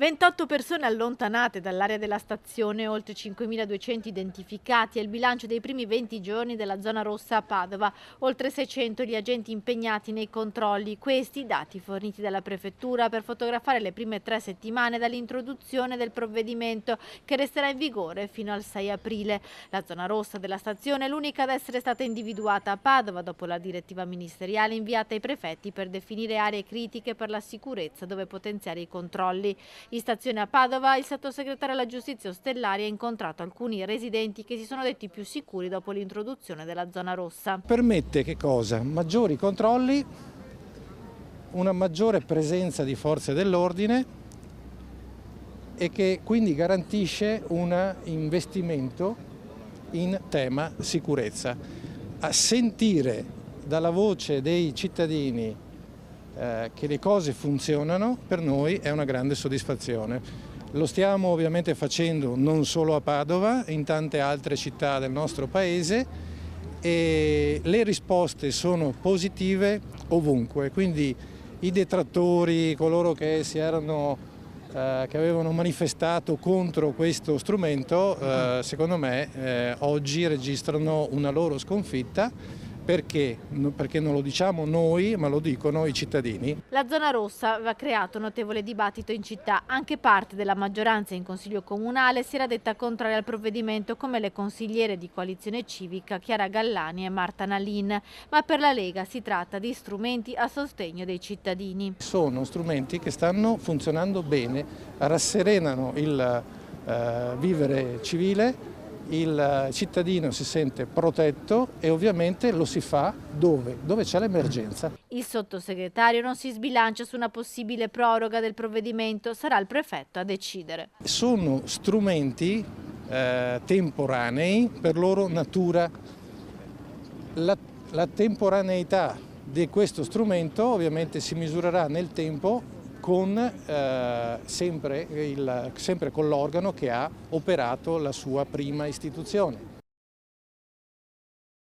28 persone allontanate dall'area della stazione, oltre 5.200 identificati è il bilancio dei primi 20 giorni della zona rossa a Padova, oltre 600 gli agenti impegnati nei controlli. Questi dati forniti dalla prefettura per fotografare le prime 3 settimane dall'introduzione del provvedimento che resterà in vigore fino al 6 aprile. La zona rossa della stazione è l'unica ad essere stata individuata a Padova dopo la direttiva ministeriale inviata ai prefetti per definire aree critiche per la sicurezza dove potenziare i controlli. In stazione a Padova il sottosegretario alla giustizia Ostellari ha incontrato alcuni residenti che si sono detti più sicuri dopo l'introduzione della zona rossa. Permette che cosa? Maggiori controlli, una maggiore presenza di forze dell'ordine e che quindi garantisce un investimento in tema sicurezza. A sentire dalla voce dei cittadini che le cose funzionano per noi è una grande soddisfazione. Lo stiamo ovviamente facendo non solo a Padova, in tante altre città del nostro paese e le risposte sono positive ovunque, quindi i detrattori, coloro che che avevano manifestato contro questo strumento, secondo me oggi registrano una loro sconfitta. Perché? Perché non lo diciamo noi, ma lo dicono i cittadini. La zona rossa aveva creato un notevole dibattito in città. Anche parte della maggioranza in Consiglio Comunale si era detta contraria al provvedimento, come le consigliere di Coalizione Civica Chiara Gallani e Marta Nalin. Ma per la Lega si tratta di strumenti a sostegno dei cittadini. Sono strumenti che stanno funzionando bene, rasserenano il vivere civile. Il cittadino si sente protetto e ovviamente lo si fa dove c'è l'emergenza. Il sottosegretario non si sbilancia su una possibile proroga del provvedimento, sarà il prefetto a decidere. Sono strumenti temporanei per loro natura. La temporaneità di questo strumento ovviamente si misurerà nel tempo con sempre con l'organo che ha operato la sua prima istituzione.